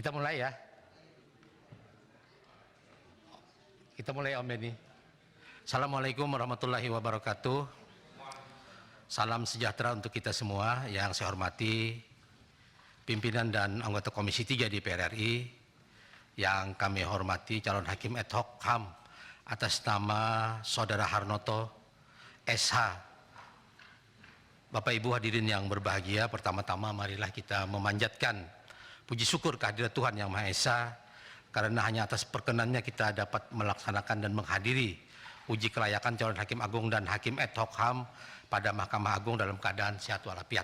Kita mulai ya. Kita mulai Om Beni. Assalamualaikum warahmatullahi wabarakatuh. Salam sejahtera untuk kita semua. Yang saya hormati pimpinan dan anggota Komisi 3 DPR RI, yang kami hormati calon hakim ad hoc HAM atas nama Saudara Harnoto SH. Bapak Ibu hadirin yang berbahagia, pertama-tama marilah kita memanjatkan puji syukur kehadirat Tuhan Yang Maha Esa, karena hanya atas perkenannya kita dapat melaksanakan dan menghadiri uji kelayakan calon hakim agung dan hakim ad hoc HAM pada Mahkamah Agung dalam keadaan sehat walafiat.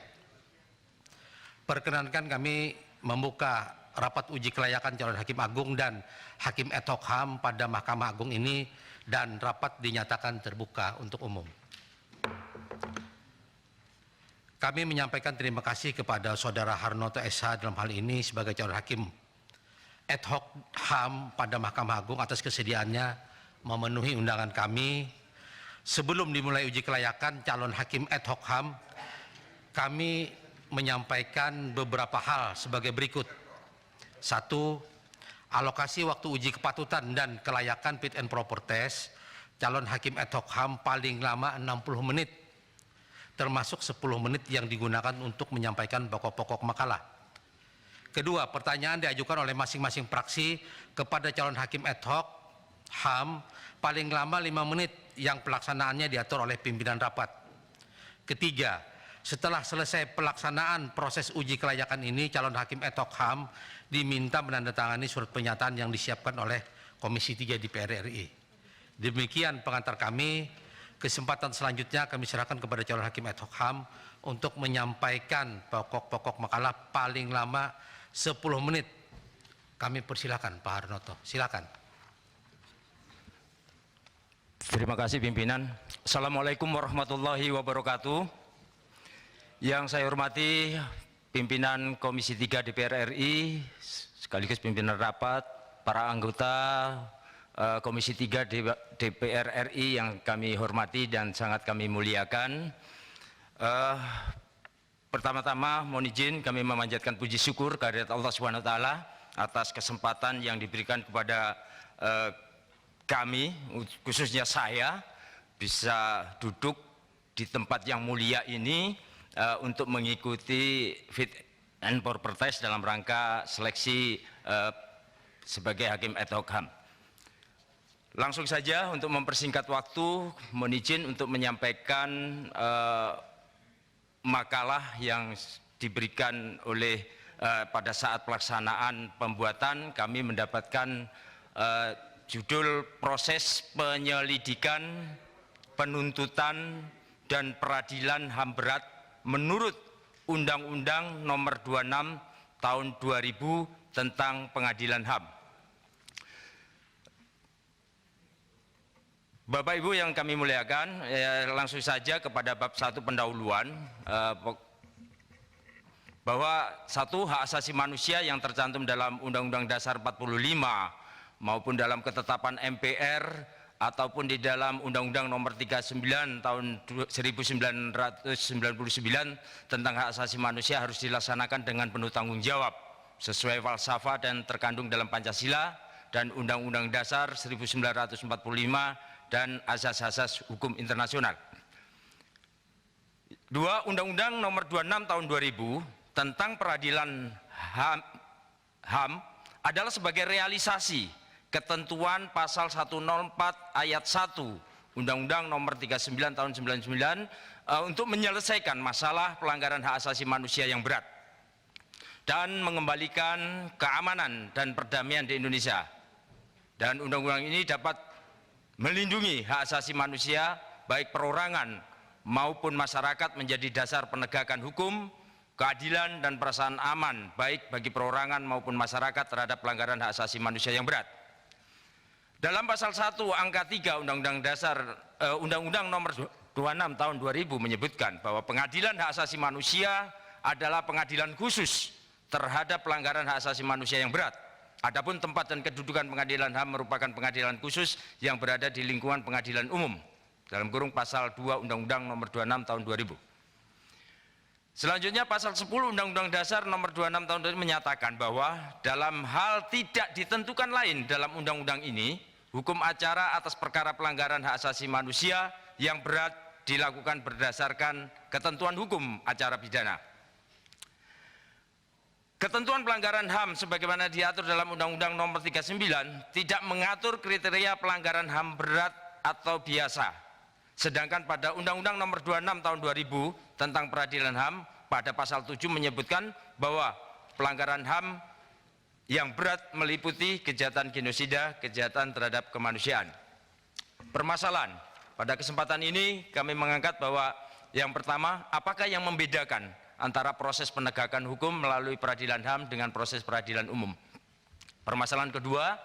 Perkenankan kami membuka rapat uji kelayakan calon hakim agung dan hakim ad hoc HAM pada Mahkamah Agung ini, dan rapat dinyatakan terbuka untuk umum. Kami menyampaikan terima kasih kepada Saudara Harnoto SH dalam hal ini sebagai calon hakim ad hoc HAM pada Mahkamah Agung atas kesediaannya memenuhi undangan kami. Sebelum dimulai uji kelayakan calon hakim ad hoc HAM, kami menyampaikan beberapa hal sebagai berikut. 1. Alokasi waktu uji kepatutan dan kelayakan fit and proper test calon hakim ad hoc HAM paling lama 60 menit, termasuk 10 menit yang digunakan untuk menyampaikan pokok-pokok makalah. Kedua, pertanyaan diajukan oleh masing-masing fraksi kepada calon hakim ad hoc HAM paling lama 5 menit, yang pelaksanaannya diatur oleh pimpinan rapat. Ketiga, setelah selesai pelaksanaan proses uji kelayakan ini, calon hakim ad hoc HAM diminta menandatangani surat pernyataan yang disiapkan oleh Komisi 3 DPR RI. Demikian pengantar kami. Kesempatan selanjutnya kami serahkan kepada calon hakim ad hoc HAM untuk menyampaikan pokok-pokok makalah paling lama 10 menit. Kami persilakan Pak Harnoto, silakan. Terima kasih pimpinan. Assalamualaikum warahmatullahi wabarakatuh. Yang saya hormati pimpinan Komisi 3 DPR RI, sekaligus pimpinan rapat, para anggota Komisi 3 DPR RI yang kami hormati dan sangat kami muliakan. Pertama-tama mohon izin kami memanjatkan puji syukur kehadirat Allah SWT atas kesempatan yang diberikan kepada kami, khususnya saya, bisa duduk di tempat yang mulia ini untuk mengikuti fit and proper test dalam rangka seleksi sebagai hakim ad hoc HAM. Langsung saja untuk mempersingkat waktu, mohon izin untuk menyampaikan makalah yang diberikan oleh pada saat pelaksanaan pembuatan. Kami mendapatkan judul proses penyelidikan, penuntutan, dan peradilan HAM berat menurut Undang-Undang Nomor 26 Tahun 2000 tentang Pengadilan HAM. Bapak Ibu yang kami muliakan, langsung saja kepada bab 1 pendahuluan, bahwa satu, hak asasi manusia yang tercantum dalam Undang-Undang Dasar 45 maupun dalam ketetapan MPR ataupun di dalam Undang-Undang Nomor 39 Tahun 1999 tentang hak asasi manusia harus dilaksanakan dengan penuh tanggung jawab sesuai falsafah dan terkandung dalam Pancasila dan Undang-Undang Dasar 1945 dan asas-asas hukum internasional. 2. Undang-Undang Nomor 26 Tahun 2000 tentang peradilan HAM adalah sebagai realisasi ketentuan pasal 104 ayat 1 Undang-Undang Nomor 39 Tahun 99 untuk menyelesaikan masalah pelanggaran hak asasi manusia yang berat dan mengembalikan keamanan dan perdamaian di Indonesia. Dan undang-undang ini dapat melindungi hak asasi manusia baik perorangan maupun masyarakat menjadi dasar penegakan hukum, keadilan dan perasaan aman baik bagi perorangan maupun masyarakat terhadap pelanggaran hak asasi manusia yang berat. Dalam pasal 1 angka 3 Undang-Undang Dasar Undang-Undang Nomor 26 Tahun 2000 menyebutkan bahwa pengadilan hak asasi manusia adalah pengadilan khusus terhadap pelanggaran hak asasi manusia yang berat. Adapun tempat dan kedudukan pengadilan HAM merupakan pengadilan khusus yang berada di lingkungan pengadilan umum dalam kurung pasal 2 Undang-Undang Nomor 26 Tahun 2000. Selanjutnya pasal 10 Undang-Undang Dasar nomor 26 tahun 2000 menyatakan bahwa dalam hal tidak ditentukan lain dalam undang-undang ini, hukum acara atas perkara pelanggaran hak asasi manusia yang berat dilakukan berdasarkan ketentuan hukum acara pidana. Ketentuan pelanggaran HAM sebagaimana diatur dalam Undang-Undang nomor 39 tidak mengatur kriteria pelanggaran HAM berat atau biasa. Sedangkan pada Undang-Undang nomor 26 tahun 2000 tentang peradilan HAM pada pasal 7 menyebutkan bahwa pelanggaran HAM yang berat meliputi kejahatan genosida, kejahatan terhadap kemanusiaan. Permasalahan, pada kesempatan ini kami mengangkat bahwa yang pertama, apakah yang membedakan antara proses penegakan hukum melalui peradilan HAM dengan proses peradilan umum? Permasalahan kedua,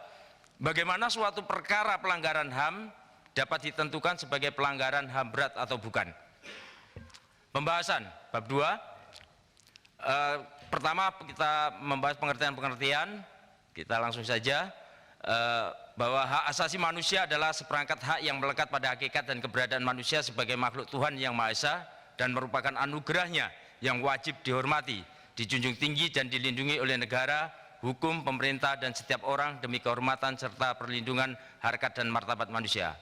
bagaimana suatu perkara pelanggaran HAM dapat ditentukan sebagai pelanggaran HAM berat atau bukan? Pembahasan bab 2. Pertama kita membahas pengertian-pengertian. Kita langsung saja bahwa hak asasi manusia adalah seperangkat hak yang melekat pada hakikat dan keberadaan manusia sebagai makhluk Tuhan yang Maha Esa dan merupakan anugerahnya yang wajib dihormati, dijunjung tinggi dan dilindungi oleh negara, hukum, pemerintah, dan setiap orang demi kehormatan serta perlindungan harkat dan martabat manusia.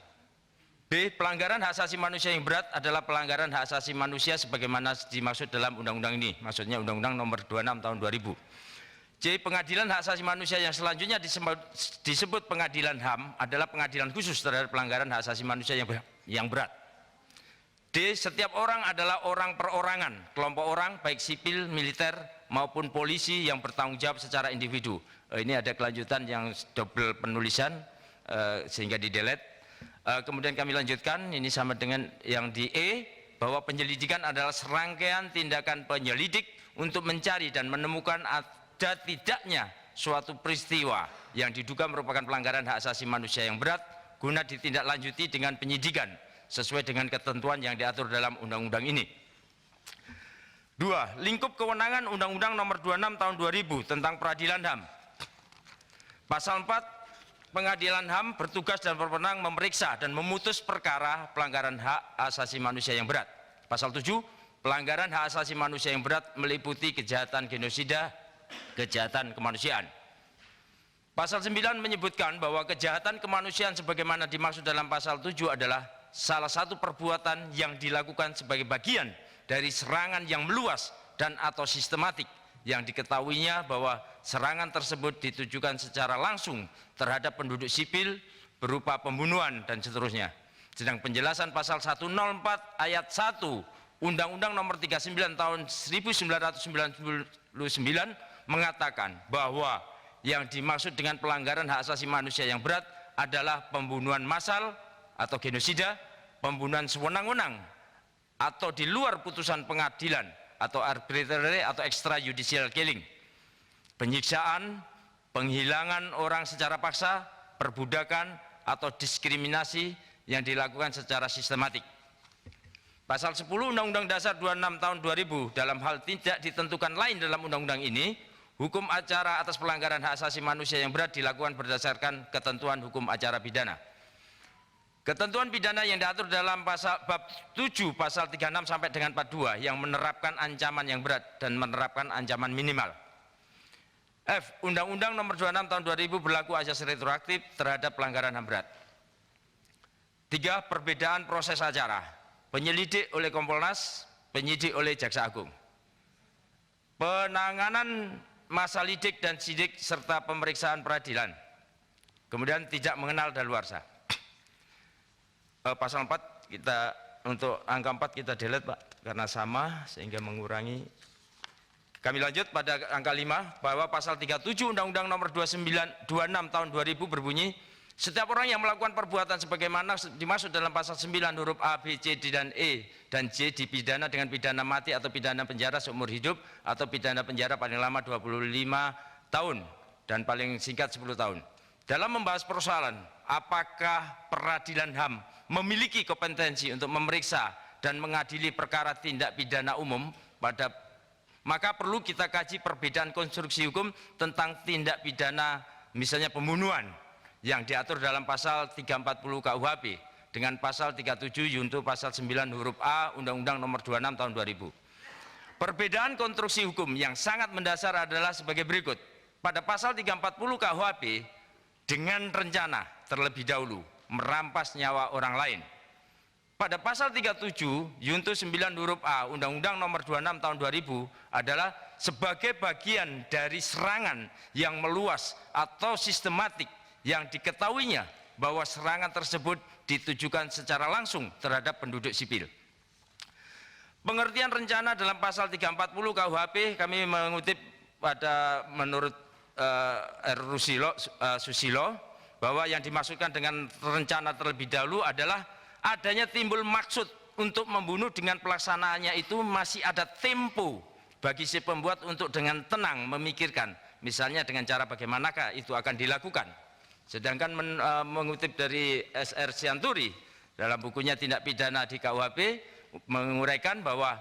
B. Pelanggaran hak asasi manusia yang berat adalah pelanggaran hak asasi manusia sebagaimana dimaksud dalam undang-undang ini, maksudnya Undang-Undang nomor 26 tahun 2000. C. Pengadilan hak asasi manusia yang selanjutnya disebut pengadilan HAM adalah pengadilan khusus terhadap pelanggaran hak asasi manusia yang berat. D. Setiap orang adalah orang perorangan, kelompok orang baik sipil, militer maupun polisi yang bertanggung jawab secara individu. Ini ada kelanjutan yang double penulisan sehingga di-delete. Kemudian kami lanjutkan, ini sama dengan yang di E, bahwa penyelidikan adalah serangkaian tindakan penyelidik untuk mencari dan menemukan ada tidaknya suatu peristiwa yang diduga merupakan pelanggaran hak asasi manusia yang berat guna ditindaklanjuti dengan penyidikan sesuai dengan ketentuan yang diatur dalam undang-undang ini. 2. Lingkup kewenangan Undang-Undang nomor 26 tahun 2000 tentang peradilan HAM. Pasal 4, pengadilan HAM bertugas dan berwenang memeriksa dan memutus perkara pelanggaran hak asasi manusia yang berat. Pasal 7, pelanggaran hak asasi manusia yang berat meliputi kejahatan genosida, kejahatan kemanusiaan. Pasal 9 menyebutkan bahwa kejahatan kemanusiaan sebagaimana dimaksud dalam pasal 7 adalah salah satu perbuatan yang dilakukan sebagai bagian dari serangan yang meluas dan atau sistematik yang diketahuinya bahwa serangan tersebut ditujukan secara langsung terhadap penduduk sipil berupa pembunuhan dan seterusnya. Sedang penjelasan pasal 104 ayat 1 Undang-Undang nomor 39 tahun 1999 mengatakan bahwa yang dimaksud dengan pelanggaran hak asasi manusia yang berat adalah pembunuhan massal atau genosida, pembunuhan sewenang-wenang atau di luar putusan pengadilan atau arbitrary atau extrajudicial killing, penyiksaan, penghilangan orang secara paksa, perbudakan atau diskriminasi yang dilakukan secara sistematik. Pasal 10 Undang-Undang Dasar 26 tahun 2000 dalam hal tidak ditentukan lain dalam undang-undang ini, hukum acara atas pelanggaran hak asasi manusia yang berat dilakukan berdasarkan ketentuan hukum acara pidana. Ketentuan pidana yang diatur dalam pasal bab 7 pasal 36 sampai dengan 42 yang menerapkan ancaman yang berat dan menerapkan ancaman minimal. F. Undang-Undang nomor 26 tahun 2000 berlaku asas retroaktif terhadap pelanggaran HAM berat. 3. Perbedaan proses acara. Penyelidik oleh Kompolnas, penyidik oleh Jaksa Agung. Penanganan masa lidik dan sidik serta pemeriksaan peradilan. Kemudian tidak mengenal daluarsa. Pasal 4 kita untuk angka 4 kita delete Pak karena sama sehingga mengurangi. Kami lanjut pada angka 5 bahwa pasal 37 Undang-Undang nomor 26 tahun 2000 berbunyi setiap orang yang melakukan perbuatan sebagaimana dimaksud dalam pasal 9 huruf A, B, C, D, dan E dan J dipidana dengan pidana mati atau pidana penjara seumur hidup atau pidana penjara paling lama 25 tahun dan paling singkat 10 tahun. Dalam membahas persoalan apakah peradilan HAM memiliki kompetensi untuk memeriksa dan mengadili perkara tindak pidana umum maka perlu kita kaji perbedaan konstruksi hukum tentang tindak pidana misalnya pembunuhan yang diatur dalam pasal 340 KUHP dengan pasal 37 yunto pasal 9 huruf A Undang-Undang nomor 26 tahun 2000. Perbedaan konstruksi hukum yang sangat mendasar adalah sebagai berikut. Pada pasal 340 KUHP, dengan rencana terlebih dahulu merampas nyawa orang lain. Pada pasal 37 Yunto 9 huruf A Undang-Undang Nomor 26 Tahun 2000 adalah sebagai bagian dari serangan yang meluas atau sistematik yang diketahuinya bahwa serangan tersebut ditujukan secara langsung terhadap penduduk sipil. Pengertian rencana dalam pasal 340 KUHP kami mengutip pada menurut R. Susilo bahwa yang dimaksudkan dengan rencana terlebih dahulu adalah adanya timbul maksud untuk membunuh dengan pelaksanaannya itu masih ada tempo bagi si pembuat untuk dengan tenang memikirkan, misalnya dengan cara bagaimanakah itu akan dilakukan. Sedangkan mengutip dari S.R. Sianturi dalam bukunya Tindak Pidana di KUHP menguraikan bahwa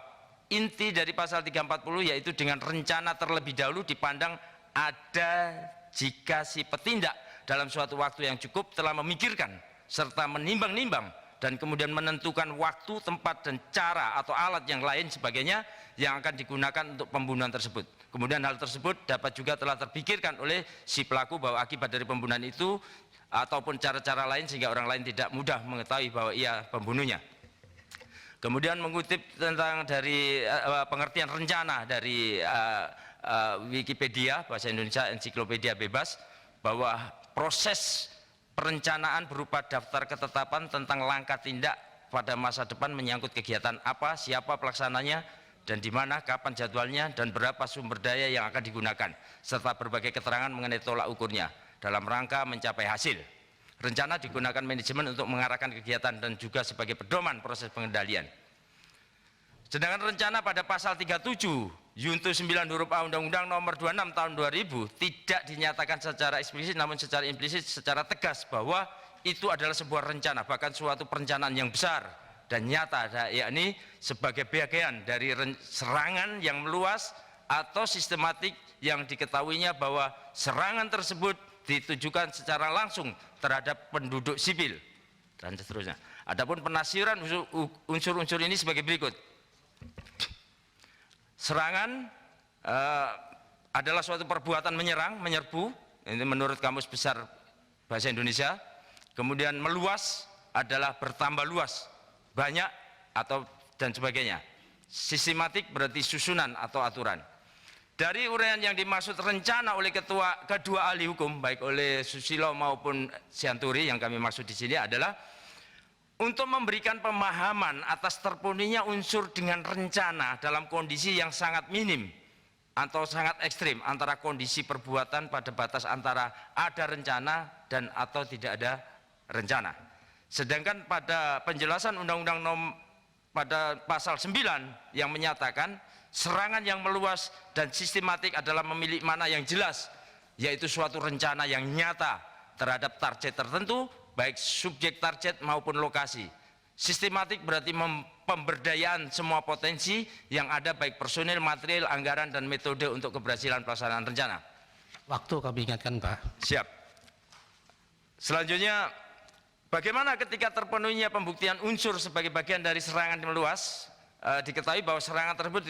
inti dari pasal 340 yaitu dengan rencana terlebih dahulu dipandang ada jika si petindak dalam suatu waktu yang cukup telah memikirkan serta menimbang-nimbang dan kemudian menentukan waktu, tempat, dan cara atau alat yang lain sebagainya yang akan digunakan untuk pembunuhan tersebut. Kemudian hal tersebut dapat juga telah terpikirkan oleh si pelaku bahwa akibat dari pembunuhan itu ataupun cara-cara lain sehingga orang lain tidak mudah mengetahui bahwa ia pembunuhnya. Kemudian mengutip tentang dari pengertian rencana dari Wikipedia Bahasa Indonesia Ensiklopedia Bebas bahwa proses perencanaan berupa daftar ketetapan tentang langkah tindak pada masa depan menyangkut kegiatan apa, siapa pelaksananya, dan di mana, kapan jadwalnya, dan berapa sumber daya yang akan digunakan, serta berbagai keterangan mengenai tolak ukurnya dalam rangka mencapai hasil. Rencana digunakan manajemen untuk mengarahkan kegiatan dan juga sebagai pedoman proses pengendalian. Sedangkan rencana pada pasal 37 Yunto 9 huruf A Undang-Undang Nomor 26 Tahun 2000 tidak dinyatakan secara eksplisit namun secara implisit secara tegas bahwa itu adalah sebuah rencana, bahkan suatu perencanaan yang besar dan nyata, yakni sebagai bagian dari serangan yang meluas atau sistematik yang diketahuinya bahwa serangan tersebut ditujukan secara langsung terhadap penduduk sipil dan seterusnya. Adapun penafsiran unsur-unsur ini sebagai berikut. Serangan adalah suatu perbuatan menyerang, menyerbu, ini menurut Kamus Besar Bahasa Indonesia. Kemudian meluas adalah bertambah luas, banyak atau dan sebagainya. Sistematik berarti susunan atau aturan. Dari uraian yang dimaksud rencana oleh kedua ahli hukum, baik oleh Susilo maupun Sianturi, yang kami maksud di sini adalah untuk memberikan pemahaman atas terpenuhinya unsur dengan rencana dalam kondisi yang sangat minim atau sangat ekstrim antara kondisi perbuatan pada batas antara ada rencana dan atau tidak ada rencana. Sedangkan pada penjelasan Undang-Undang pada pasal 9 yang menyatakan serangan yang meluas dan sistematik adalah memiliki makna yang jelas, yaitu suatu rencana yang nyata terhadap target tertentu, baik subjek target maupun lokasi. Sistematik berarti pemberdayaan semua potensi yang ada, baik personil, material, anggaran, dan metode untuk keberhasilan pelaksanaan rencana. Waktu kami ingatkan, Pak. Siap. Selanjutnya, bagaimana ketika terpenuhinya pembuktian unsur sebagai bagian dari serangan meluas? Diketahui bahwa serangan tersebut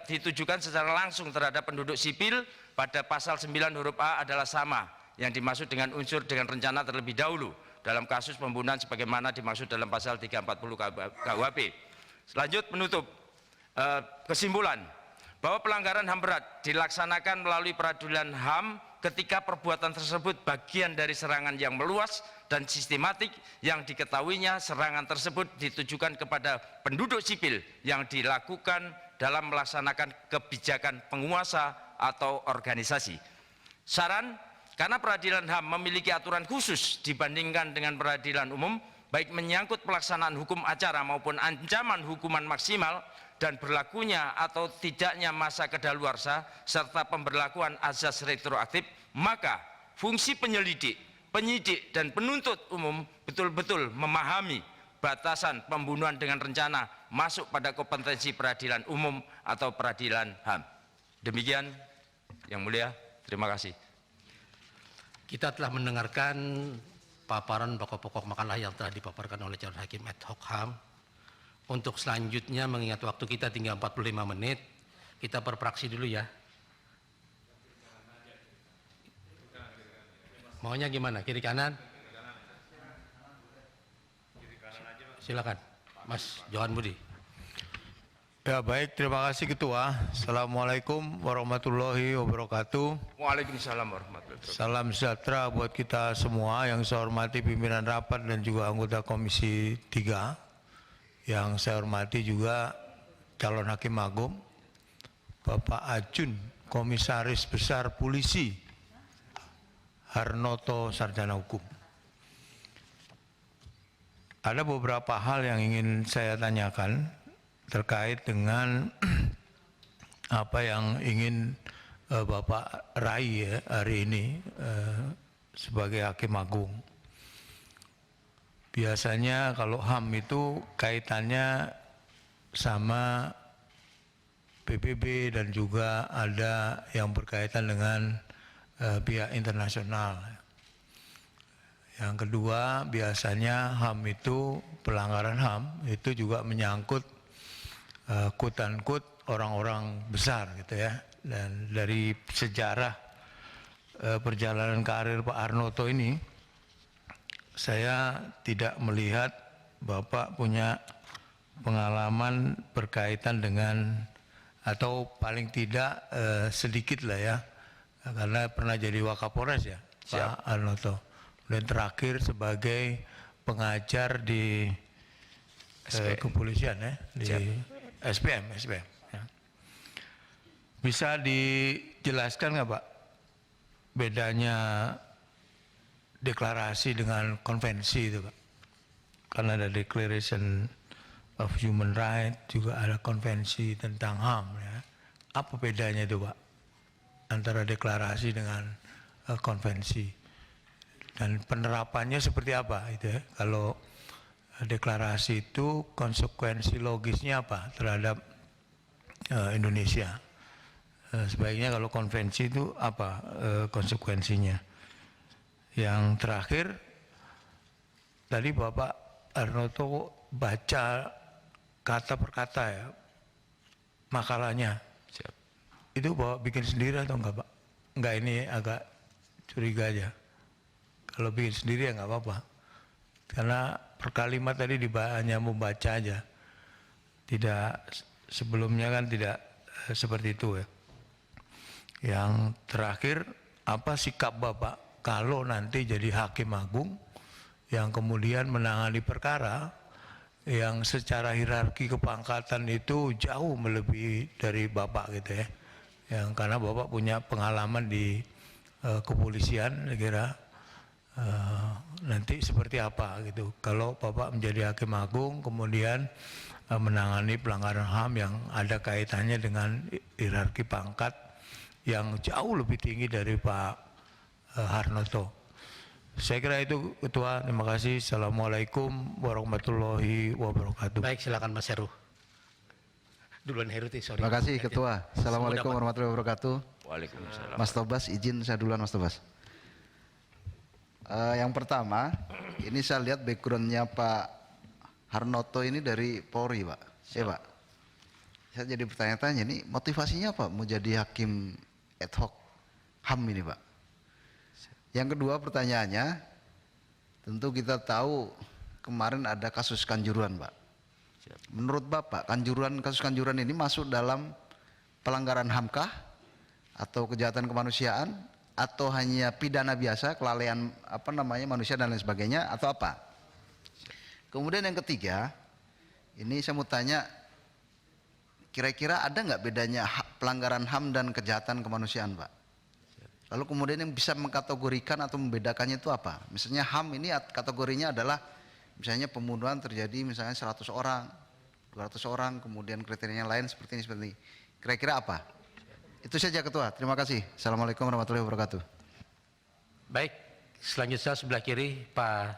ditujukan secara langsung terhadap penduduk sipil pada pasal 9 huruf A adalah sama yang dimaksud dengan unsur dengan rencana terlebih dahulu dalam kasus pembunuhan sebagaimana dimaksud dalam pasal 340 KUHP. Selanjut penutup. Kesimpulan bahwa pelanggaran HAM berat dilaksanakan melalui peradilan HAM ketika perbuatan tersebut bagian dari serangan yang meluas dan sistematik yang diketahuinya serangan tersebut ditujukan kepada penduduk sipil yang dilakukan dalam melaksanakan kebijakan penguasa atau organisasi. Saran, karena peradilan HAM memiliki aturan khusus dibandingkan dengan peradilan umum, baik menyangkut pelaksanaan hukum acara maupun ancaman hukuman maksimal dan berlakunya atau tidaknya masa kedaluarsa serta pemberlakuan azas retroaktif, maka fungsi penyelidik, penyidik, dan penuntut umum betul-betul memahami batasan pembunuhan dengan rencana masuk pada kompetensi peradilan umum atau peradilan HAM. Demikian, Yang Mulia, terima kasih. Kita telah mendengarkan paparan pokok-pokok makalah yang telah dipaparkan oleh calon hakim ad hoc HAM. Untuk selanjutnya, mengingat waktu kita tinggal 45 menit, Kita per fraksi dulu ya. Maunya gimana? Kiri kanan? Silakan, Mas Johan Budi. Ya baik, terima kasih Ketua. Assalamualaikum warahmatullahi wabarakatuh. Waalaikumsalam warahmatullahi wabarakatuh. Salam sejahtera buat kita semua yang saya hormati pimpinan rapat dan juga anggota Komisi 3. Yang saya hormati juga calon Hakim Agung, Bapak Ajun, Komisaris Besar Polisi, Harnoto Sarjana Hukum. Ada beberapa hal yang ingin saya tanyakan terkait dengan apa yang ingin Bapak raih ya, hari ini sebagai Hakim Agung. Biasanya kalau HAM itu kaitannya sama PBB dan juga ada yang berkaitan dengan pihak internasional. Yang kedua, biasanya HAM itu, pelanggaran HAM itu juga menyangkut quote-unquote orang-orang besar gitu ya. Dan dari sejarah perjalanan karir Pak Harnoto ini, saya tidak melihat Bapak punya pengalaman berkaitan dengan, atau paling tidak sedikit lah ya, karena pernah jadi Wakapolres ya Pak Harnoto. Dan terakhir sebagai pengajar di kepolisian ya, di SPM ya. Bisa dijelaskan nggak Pak bedanya deklarasi dengan konvensi itu Pak? Karena ada Declaration of Human Rights, juga ada konvensi tentang HAM ya. Apa bedanya itu Pak antara deklarasi dengan konvensi? Dan penerapannya seperti apa itu ya? Kalau deklarasi itu konsekuensi logisnya apa terhadap Indonesia? Sebaiknya kalau konvensi itu apa konsekuensinya? Yang terakhir, tadi Bapak Harnoto baca kata per kata ya makalahnya. Siap. Itu Bapak bikin sendiri atau enggak Pak? Enggak, ini agak curiga aja. Kalau bikin sendiri ya nggak apa-apa. Karena per kalimat tadi hanya membaca aja. Tidak, sebelumnya kan tidak seperti itu ya. Yang terakhir, apa sikap Bapak kalau nanti jadi Hakim Agung yang kemudian menangani perkara yang secara hierarki kepangkatan itu jauh melebihi dari Bapak gitu ya. Yang karena Bapak punya pengalaman di kepolisian, saya kira. Nanti seperti apa gitu kalau Bapak menjadi Hakim Agung kemudian menangani pelanggaran HAM yang ada kaitannya dengan hierarki pangkat yang jauh lebih tinggi dari Pak Harnoto. Saya kira itu Ketua. Terima kasih. Assalamualaikum warahmatullahi wabarakatuh. Baik, silakan Mas Heru. Duluan Heru, sorry. Terima kasih Ketua. Assalamualaikum warahmatullahi wabarakatuh. Waalaikumsalam. Mas Tobas, izin saya duluan Mas Tobas. Yang pertama, ini saya lihat backgroundnya Pak Harnoto ini dari Polri Pak. Ya Pak. Saya jadi bertanya-tanya, ini motivasinya apa mau jadi hakim ad hoc HAM ini Pak? Yang kedua pertanyaannya, tentu kita tahu kemarin ada kasus Kanjuruhan Pak. Menurut Bapak, kasus Kanjuruhan ini masuk dalam pelanggaran HAM kah? Atau kejahatan kemanusiaan? Atau hanya pidana biasa, kelalaian manusia dan lain sebagainya, atau apa? Kemudian yang ketiga, ini saya mau tanya, kira-kira ada nggak bedanya pelanggaran HAM dan kejahatan kemanusiaan Pak? Lalu kemudian yang bisa mengkategorikan atau membedakannya itu apa? Misalnya HAM ini kategorinya adalah misalnya pembunuhan terjadi misalnya 100 orang, 200 orang, kemudian kriterianya lain seperti ini. Kira-kira apa? Itu saja Ketua, terima kasih. Assalamualaikum warahmatullahi wabarakatuh. Baik, selanjutnya sebelah kiri Pak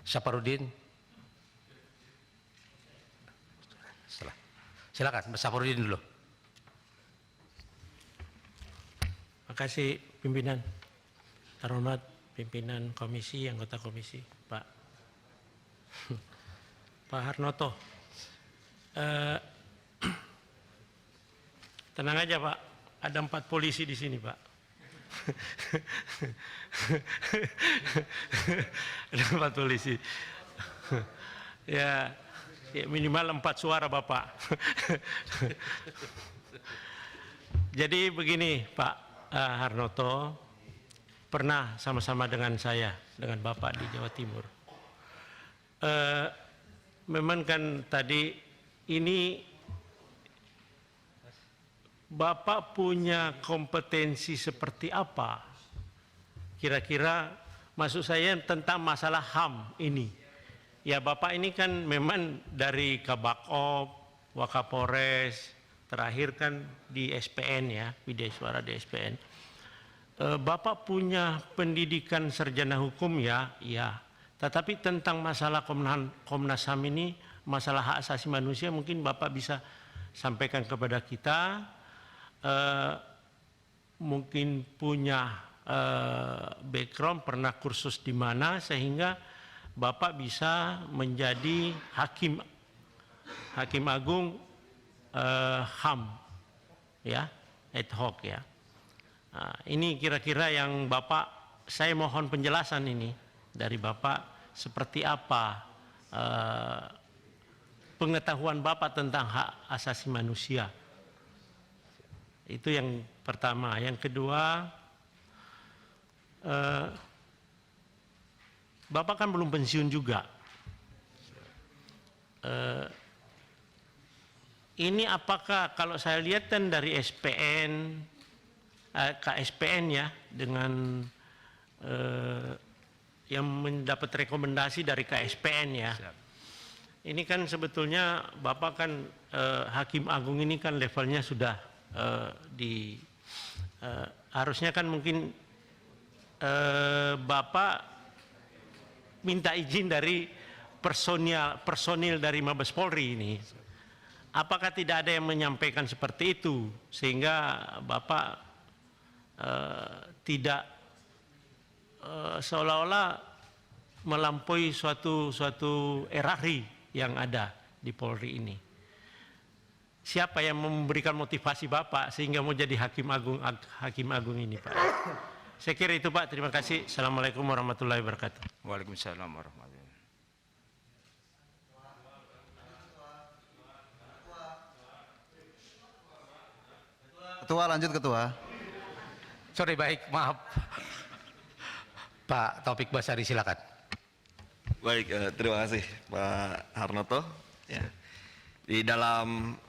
Saparudin. Silakan Pak Saparudin dulu. Terima kasih pimpinan. Terhormat pimpinan komisi, anggota komisi, Pak Tenang aja Pak, ada 4 polisi di sini Pak. Ada 4 polisi. Ya, minimal 4 suara Bapak. Jadi begini Pak Harnoto, pernah sama-sama dengan saya, dengan Bapak di Jawa Timur. Memang kan tadi ini Bapak punya kompetensi seperti apa? Kira-kira maksud saya tentang masalah HAM ini. Ya Bapak ini kan memang dari Kabakop, Wakapolres, terakhir kan di SPN ya, Widya Suara di SPN. Bapak punya pendidikan sarjana hukum ya, ya. Tetapi tentang masalah Komnas HAM ini, masalah hak asasi manusia mungkin Bapak bisa sampaikan kepada kita. Mungkin punya background pernah kursus di mana sehingga Bapak bisa menjadi hakim agung HAM ya, ad hoc ya. Nah, ini kira-kira yang Bapak, saya mohon penjelasan ini dari Bapak seperti apa pengetahuan Bapak tentang hak asasi manusia. Itu yang pertama. Yang kedua, Bapak kan belum pensiun juga. Ini apakah kalau saya lihat kan dari SPN, KSPN ya, dengan yang mendapat rekomendasi dari KSPN ya. Ini kan sebetulnya Bapak kan Hakim Agung ini kan levelnya sudah harusnya kan mungkin Bapak minta izin dari personil dari Mabes Polri ini. Apakah tidak ada yang menyampaikan seperti itu sehingga Bapak tidak seolah-olah melampaui suatu hierarki yang ada di Polri ini? Siapa yang memberikan motivasi Bapak sehingga mau jadi Hakim Agung ini Pak? Saya kira itu Pak, terima kasih. Assalamualaikum warahmatullahi wabarakatuh. Waalaikumsalam warahmatullahi wabarakatuh. Ketua, lanjut Ketua. Sorry, baik, maaf. Pak Taufik Basari, silakan. Baik, terima kasih Pak Harnoto. Ya. Di dalam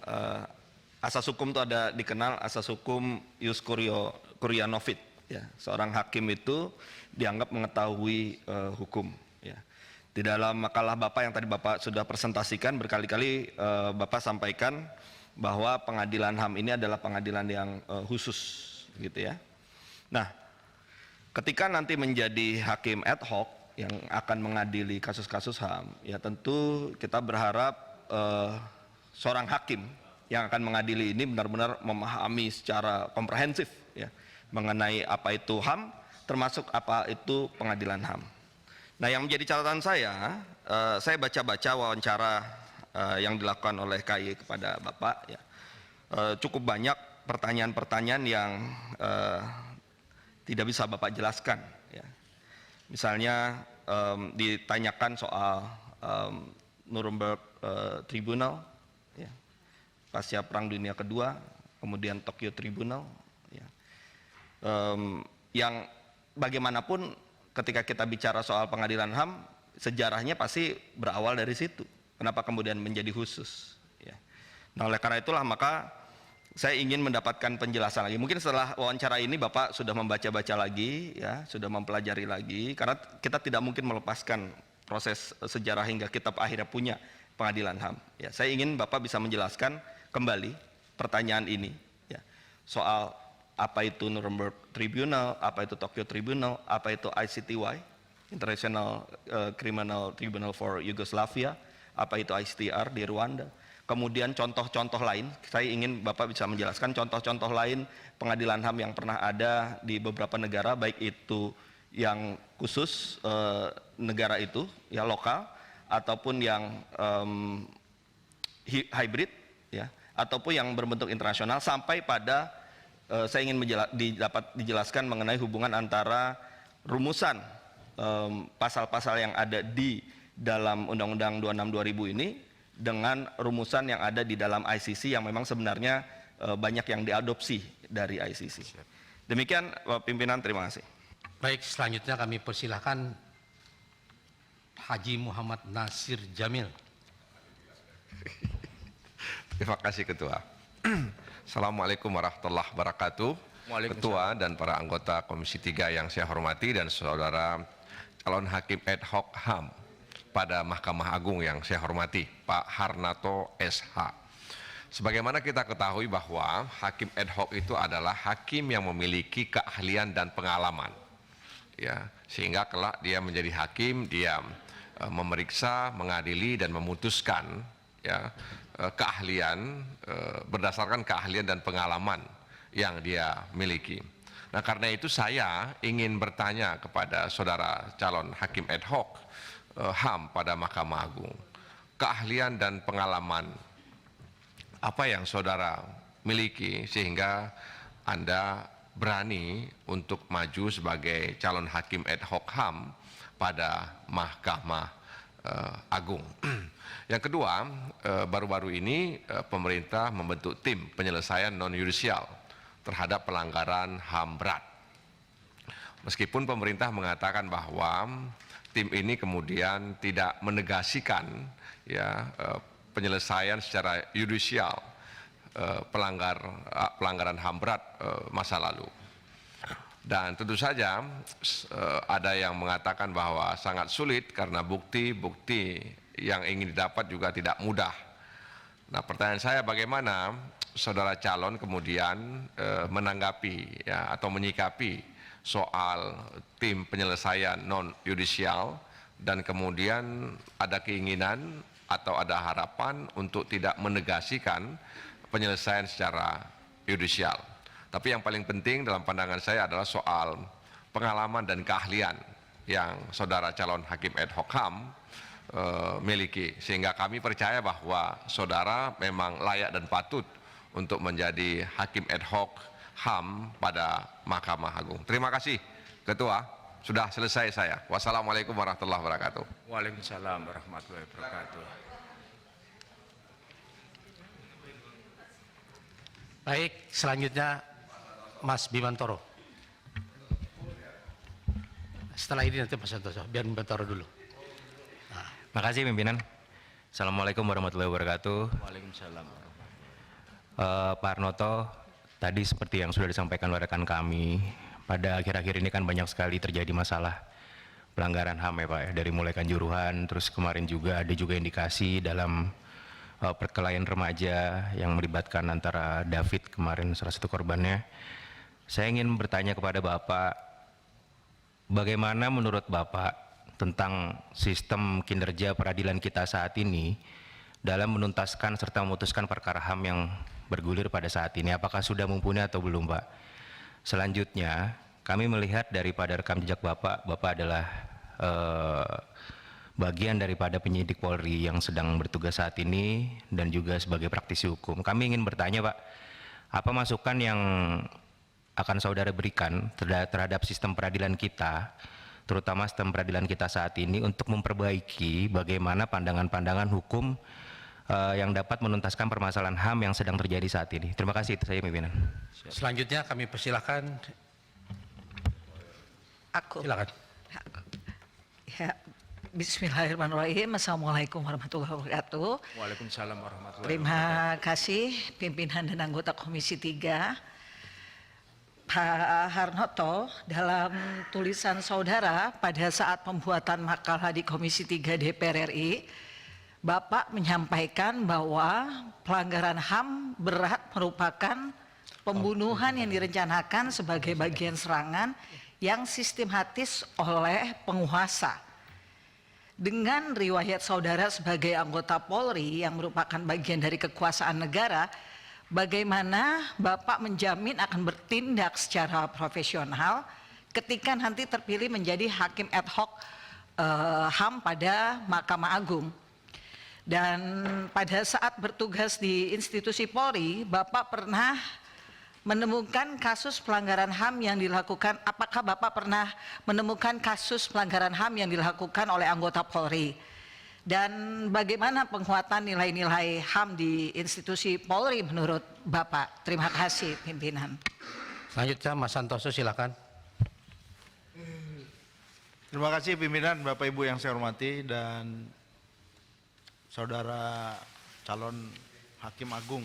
asas hukum itu ada dikenal asas hukum ius curia novit. Ya. Seorang hakim itu dianggap mengetahui hukum. Ya. Di dalam makalah Bapak yang tadi Bapak sudah presentasikan berkali-kali Bapak sampaikan bahwa pengadilan HAM ini adalah pengadilan yang khusus, gitu ya. Nah, ketika nanti menjadi hakim ad hoc yang akan mengadili kasus-kasus HAM, ya tentu kita berharap seorang hakim yang akan mengadili ini benar-benar memahami secara komprehensif ya mengenai apa itu HAM, termasuk apa itu pengadilan HAM. Nah, yang menjadi catatan saya baca-baca wawancara yang dilakukan oleh KY kepada Bapak ya, cukup banyak pertanyaan-pertanyaan yang tidak bisa Bapak jelaskan ya. Misalnya ditanyakan soal Nuremberg Tribunal ya, pasca Perang Dunia Kedua, kemudian Tokyo Tribunal ya. Yang bagaimanapun ketika kita bicara soal pengadilan HAM, sejarahnya pasti berawal dari situ. Kenapa kemudian menjadi khusus ya. Nah, oleh karena itulah maka saya ingin mendapatkan penjelasan lagi. Mungkin setelah wawancara ini Bapak sudah membaca-baca lagi ya, sudah mempelajari lagi, karena kita tidak mungkin melepaskan proses sejarah hingga kita akhirnya punya pengadilan HAM. Ya, saya ingin Bapak bisa menjelaskan kembali pertanyaan ini ya, soal apa itu Nuremberg Tribunal, apa itu Tokyo Tribunal, apa itu ICTY, International Criminal Tribunal for Yugoslavia, apa itu ICTR di Rwanda. Kemudian contoh-contoh lain, saya ingin Bapak bisa menjelaskan contoh-contoh lain pengadilan HAM yang pernah ada di beberapa negara, baik itu yang khusus negara itu, ya lokal, ataupun yang hybrid, ya, ataupun yang berbentuk internasional sampai pada saya ingin dapat dijelaskan mengenai hubungan antara rumusan pasal-pasal yang ada di dalam Undang-Undang 26 2000 ini dengan rumusan yang ada di dalam ICC yang memang sebenarnya banyak yang diadopsi dari ICC. Demikian Pak Pimpinan, terima kasih. Baik, selanjutnya kami persilahkan Haji Muhammad Nasir Jamil. Terima kasih Ketua. Assalamualaikum warahmatullahi wabarakatuh. Ketua dan para anggota Komisi 3 yang saya hormati dan saudara calon hakim ad hoc HAM pada Mahkamah Agung yang saya hormati, Pak Harnoto SH. Sebagaimana kita ketahui bahwa hakim ad hoc itu adalah hakim yang memiliki keahlian dan pengalaman. Ya, sehingga kelak dia menjadi hakim, dia memeriksa, mengadili dan memutuskan ya keahlian berdasarkan keahlian dan pengalaman yang dia miliki. Nah, karena itu saya ingin bertanya kepada saudara calon hakim ad hoc HAM pada Mahkamah Agung. Keahlian dan pengalaman apa yang saudara miliki sehingga Anda berani untuk maju sebagai calon hakim ad hoc HAM pada Mahkamah Agung. Yang kedua, baru-baru ini pemerintah membentuk tim penyelesaian non-yudisial terhadap pelanggaran HAM berat. Meskipun pemerintah mengatakan bahwa tim ini kemudian tidak menegasikan ya penyelesaian secara yudisial pelanggaran HAM berat masa lalu. Dan tentu saja ada yang mengatakan bahwa sangat sulit karena bukti-bukti yang ingin didapat juga tidak mudah. Nah, pertanyaan saya bagaimana saudara calon kemudian menanggapi ya, atau menyikapi soal tim penyelesaian non-yudisial dan kemudian ada keinginan atau ada harapan untuk tidak menegasikan penyelesaian secara yudisial. Tapi yang paling penting dalam pandangan saya adalah soal pengalaman dan keahlian yang saudara calon hakim ad hoc HAM miliki. Sehingga kami percaya bahwa saudara memang layak dan patut untuk menjadi hakim ad hoc HAM pada Mahkamah Agung. Terima kasih Ketua, sudah selesai saya. Wassalamualaikum warahmatullahi wabarakatuh. Waalaikumsalam warahmatullahi wabarakatuh. Baik, selanjutnya Mas Bimantoro. Setelah ini nanti Mas Santoso, biar Bimantoro dulu. Makasih pimpinan. Assalamualaikum warahmatullahi wabarakatuh. Waalaikumsalam. Pak Harnoto, tadi seperti yang sudah disampaikan oleh rekan kami, pada akhir-akhir ini kan banyak sekali terjadi masalah pelanggaran HAM ya Pak ya, dari mulai Kanjuruhan, terus kemarin juga ada juga indikasi dalam perkelahian remaja yang melibatkan antara David kemarin salah satu korbannya. Saya ingin bertanya kepada Bapak, bagaimana menurut Bapak tentang sistem kinerja peradilan kita saat ini dalam menuntaskan serta memutuskan perkara HAM yang bergulir pada saat ini? Apakah sudah mumpuni atau belum Pak? Selanjutnya, kami melihat daripada rekam jejak Bapak, Bapak adalah bagian daripada penyidik Polri yang sedang bertugas saat ini dan juga sebagai praktisi hukum. Kami ingin bertanya Pak, apa masukan yang akan saudara berikan terhadap sistem peradilan kita, terutama sistem peradilan kita saat ini untuk memperbaiki bagaimana pandangan-pandangan hukum yang dapat menuntaskan permasalahan HAM yang sedang terjadi saat ini. Terima kasih, itu saya pimpinan. Selanjutnya kami persilahkan. Aku. Silakan. Ya, Bismillahirrahmanirrahim. Assalamualaikum warahmatullahi wabarakatuh. Waalaikumsalam warahmatullahi wabarakatuh. Terima kasih pimpinan dan anggota Komisi 3. Pak Harnoto, dalam tulisan saudara pada saat pembuatan makalah di Komisi 3 DPR RI, Bapak menyampaikan bahwa pelanggaran HAM berat merupakan pembunuhan yang direncanakan sebagai bagian serangan yang sistematis oleh penguasa. Dengan riwayat saudara sebagai anggota Polri yang merupakan bagian dari kekuasaan negara, bagaimana Bapak menjamin akan bertindak secara profesional ketika nanti terpilih menjadi hakim ad hoc HAM pada Mahkamah Agung? Dan pada saat bertugas di institusi Polri, Bapak pernah menemukan kasus pelanggaran HAM yang dilakukan, apakah Bapak pernah menemukan kasus pelanggaran HAM yang dilakukan oleh anggota Polri? Dan bagaimana penguatan nilai-nilai HAM di institusi Polri menurut Bapak? Terima kasih pimpinan. Selanjutnya Mas Santoso silakan. Terima kasih pimpinan, Bapak Ibu yang saya hormati, dan saudara calon Hakim Agung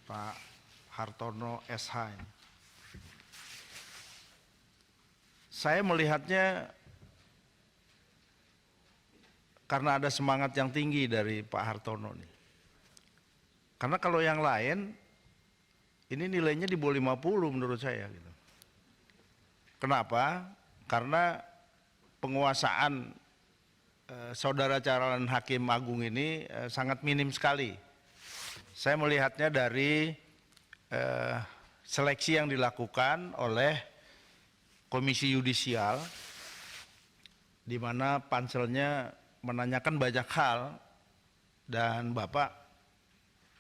Pak Hartono SH. Saya melihatnya karena ada semangat yang tinggi dari Pak Hartono nih. Karena kalau yang lain ini nilainya di bawah 50 menurut saya gitu. Kenapa? Karena penguasaan saudara calon Hakim Agung ini sangat minim sekali. Saya melihatnya dari seleksi yang dilakukan oleh Komisi Yudisial, di mana panselnya menanyakan banyak hal dan Bapak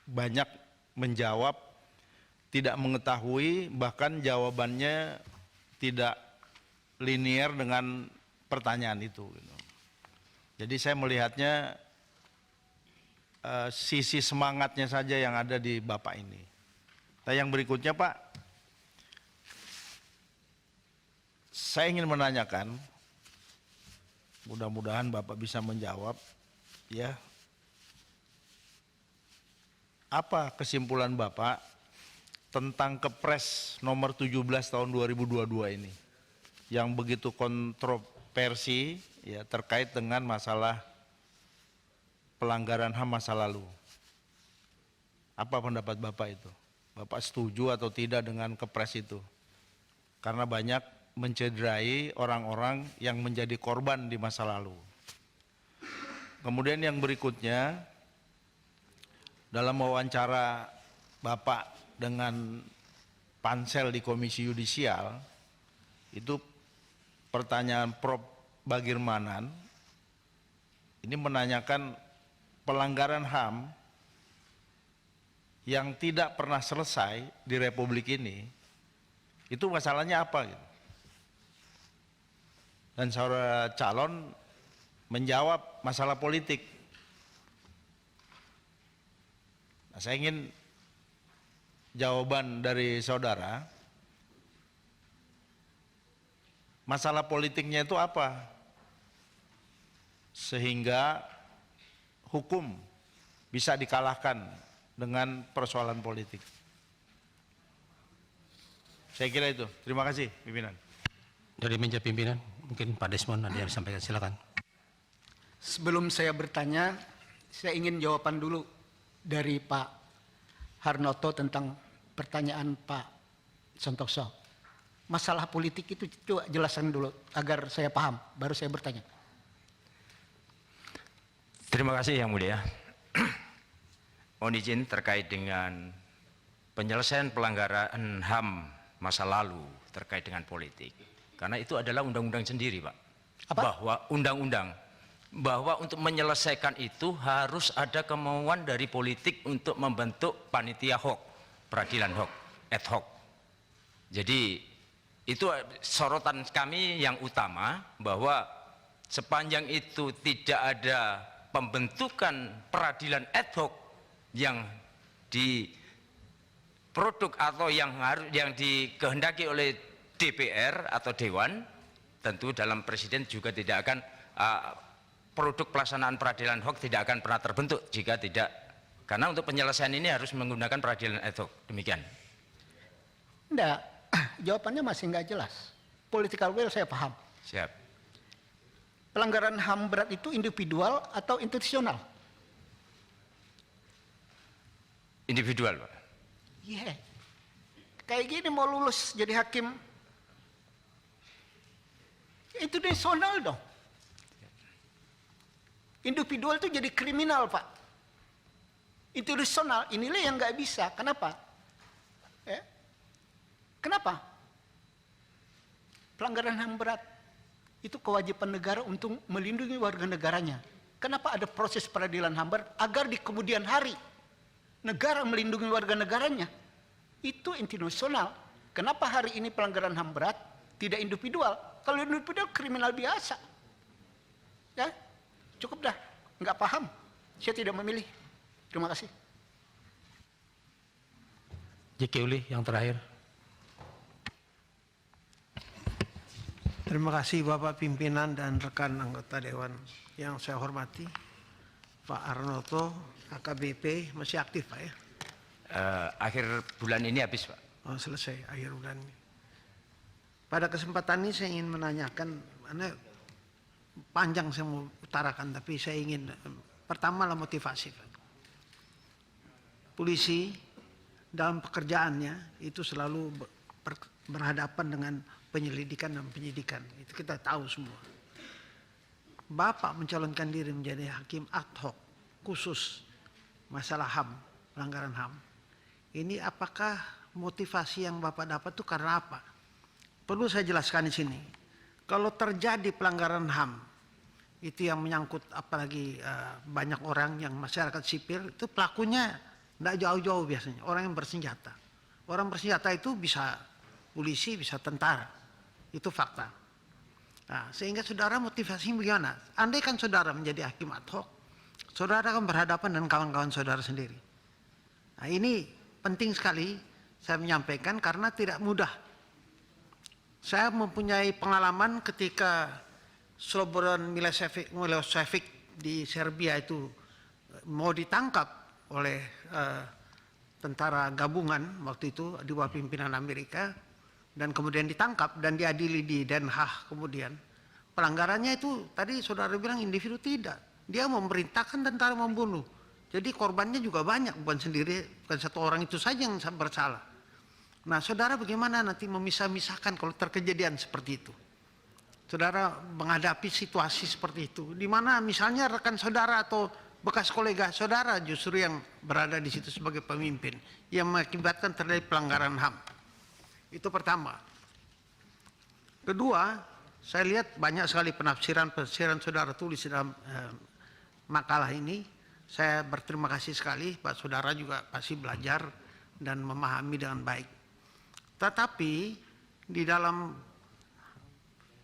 banyak menjawab tidak mengetahui, bahkan jawabannya tidak linier dengan pertanyaan itu. Jadi saya melihatnya sisi semangatnya saja yang ada di Bapak ini. Nah, yang berikutnya Pak, saya ingin menanyakan, mudah-mudahan Bapak bisa menjawab, ya, apa kesimpulan Bapak tentang Kepres nomor 17 tahun 2022 ini, yang begitu kontroversi, ya, terkait dengan masalah pelanggaran HAM masa lalu. Apa pendapat Bapak itu? Bapak setuju atau tidak dengan Kepres itu? Karena banyak mencederai orang-orang yang menjadi korban di masa lalu. Kemudian yang berikutnya, dalam wawancara Bapak dengan pansel di Komisi Yudisial, itu pertanyaan Prof. Bagirmanan, ini menanyakan pelanggaran HAM yang tidak pernah selesai di Republik ini, itu masalahnya apa gitu. Dan saudara calon menjawab masalah politik. Nah, saya ingin jawaban dari saudara, masalah politiknya itu apa? Sehingga hukum bisa dikalahkan dengan persoalan politik. Saya kira itu. Terima kasih, pimpinan. Dari meja pimpinan, mungkin Pak Desmond ada yang disampaikan, silakan. Sebelum saya bertanya, saya ingin jawaban dulu dari Pak Harnoto tentang pertanyaan Pak Santoso. Masalah politik itu coba jelaskan dulu agar saya paham, baru saya bertanya. Terima kasih Yang Mulia. Mohon izin terkait dengan penyelesaian pelanggaran HAM masa lalu terkait dengan politik. Karena itu adalah undang-undang sendiri, Pak. Apa? Bahwa undang-undang, bahwa untuk menyelesaikan itu harus ada kemauan dari politik untuk membentuk panitia hoc, peradilan hoc, ad hoc. Jadi itu sorotan kami yang utama, bahwa sepanjang itu tidak ada pembentukan peradilan ad hoc yang diproduk atau yang dikehendaki oleh DPR atau Dewan, tentu dalam Presiden juga tidak akan produk pelaksanaan peradilan hoc tidak akan pernah terbentuk jika tidak, karena untuk penyelesaian ini harus menggunakan peradilan ad hoc. Demikian. Enggak, jawabannya masih enggak jelas. Political will saya paham. Siap. Pelanggaran HAM berat itu individual atau institusional? Individual, Pak. Iya. Kayak gini mau lulus jadi hakim, itu nasional dong. Individual itu jadi kriminal, Pak. Institusional, inilah yang nggak bisa. Kenapa? Kenapa? Pelanggaran HAM berat itu kewajiban negara untuk melindungi warga negaranya. Kenapa ada proses peradilan HAM berat? Agar di kemudian hari negara melindungi warga negaranya. Itu internasional. Kenapa hari ini pelanggaran HAM berat tidak individual? Kalau individual kriminal biasa. Ya, cukup dah. Nggak paham. Saya tidak memilih. Terima kasih. JK Uli yang terakhir. Terima kasih Bapak Pimpinan dan rekan anggota Dewan yang saya hormati. Pak Harnoto, AKBP, masih aktif Pak ya? Akhir bulan ini habis, Pak. Oh, selesai akhir bulan ini. Pada kesempatan ini saya ingin menanyakan, karena panjang saya mau utarakan, tapi saya ingin pertama lah motivasi Pak. Polisi dalam pekerjaannya itu selalu berhadapan dengan penyelidikan dan penyidikan. Itu kita tahu semua. Bapak mencalonkan diri menjadi hakim ad hoc khusus masalah HAM, pelanggaran HAM. Ini apakah motivasi yang Bapak dapat itu karena apa? Perlu saya jelaskan di sini. Kalau terjadi pelanggaran HAM, itu yang menyangkut apalagi banyak orang yang masyarakat sipil, itu pelakunya tidak jauh-jauh biasanya, orang yang bersenjata. Orang bersenjata itu bisa polisi, bisa tentara. Itu fakta. Nah, sehingga saudara motivasinya bagaimana? Andai kan saudara menjadi hakim ad hoc, saudara akan berhadapan dengan kawan-kawan saudara sendiri. Nah, ini penting sekali saya menyampaikan karena tidak mudah. Saya mempunyai pengalaman ketika Slobodan Milosevic di Serbia itu mau ditangkap oleh tentara gabungan waktu itu di bawah pimpinan Amerika, dan kemudian ditangkap dan diadili di Den Haag kemudian. Pelanggarannya itu tadi saudara bilang individu, tidak. Dia memerintahkan tentara membunuh. Jadi korbannya juga banyak, bukan sendiri, bukan satu orang itu saja yang bersalah. Nah, saudara bagaimana nanti memisah-misahkan kalau terkejadian seperti itu? Saudara menghadapi situasi seperti itu, di mana misalnya rekan saudara atau bekas kolega saudara justru yang berada di situ sebagai pemimpin yang mengakibatkan terjadi pelanggaran HAM. Itu pertama. Kedua, saya lihat banyak sekali penafsiran saudara tulis dalam makalah ini. Saya berterima kasih sekali, Pak saudara juga pasti belajar dan memahami dengan baik. Tetapi di dalam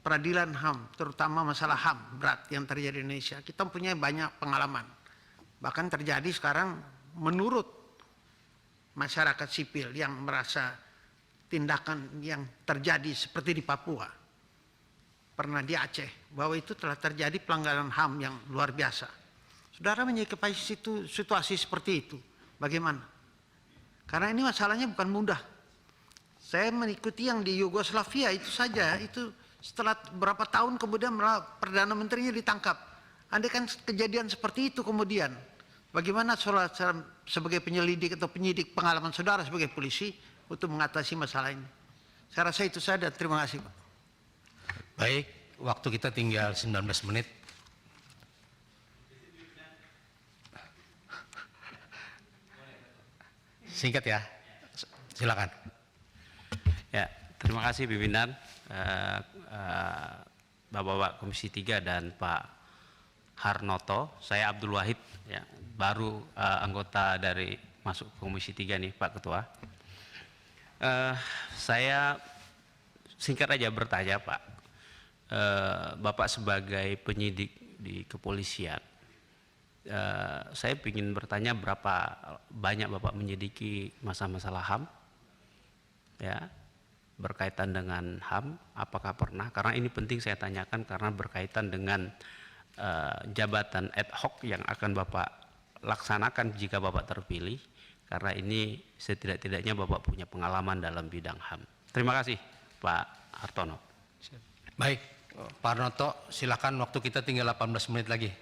peradilan HAM, terutama masalah HAM berat yang terjadi di Indonesia, kita punya banyak pengalaman. Bahkan terjadi sekarang menurut masyarakat sipil yang merasa tindakan yang terjadi seperti di Papua, pernah di Aceh, bahwa itu telah terjadi pelanggaran HAM yang luar biasa. Saudara menyikapi situasi seperti itu, bagaimana? Karena ini masalahnya bukan mudah. Saya mengikuti yang di Yugoslavia itu saja, itu setelah berapa tahun kemudian Perdana Menterinya ditangkap. Andai kan kejadian seperti itu kemudian, bagaimana saudara sebagai penyelidik atau penyidik, pengalaman saudara sebagai polisi untuk mengatasi masalah ini? Saya rasa itu saja. Terima kasih, Pak. Baik, waktu kita tinggal 19 menit. Singkat ya, silakan. Ya, terima kasih pimpinan, Bapak-Bapak Komisi 3 dan Pak Harnoto. Saya Abdul Wahid, ya, baru anggota dari masuk Komisi 3 nih Pak Ketua. Saya singkat aja bertanya Pak, Bapak sebagai penyidik di kepolisian, saya ingin bertanya berapa banyak Bapak menyelidiki masalah HAM, ya, berkaitan dengan HAM, apakah pernah? Karena ini penting saya tanyakan karena berkaitan dengan jabatan ad hoc yang akan Bapak laksanakan jika Bapak terpilih, karena ini setidak-tidaknya Bapak punya pengalaman dalam bidang HAM. Terima kasih Pak Hartono. Baik, Pak Harnoto, silakan, waktu kita tinggal 18 menit lagi.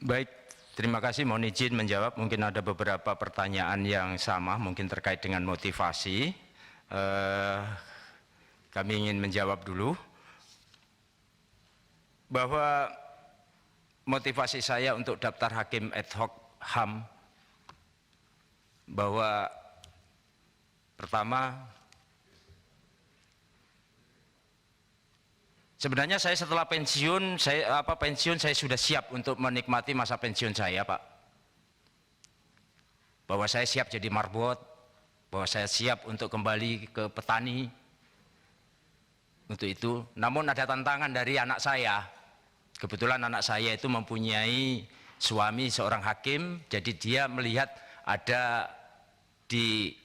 Baik, terima kasih. Mohon izin menjawab. Mungkin ada beberapa pertanyaan yang sama, mungkin terkait dengan motivasi. Kami ingin menjawab dulu bahwa motivasi saya untuk daftar hakim ad hoc HAM, bahwa pertama Sebenarnya saya setelah pensiun, saya sudah siap untuk menikmati masa pensiun saya, Pak. Bahwa saya siap jadi marbot, bahwa saya siap untuk kembali ke petani. Untuk itu, namun ada tantangan dari anak saya. Kebetulan anak saya itu mempunyai suami seorang hakim, jadi dia melihat ada di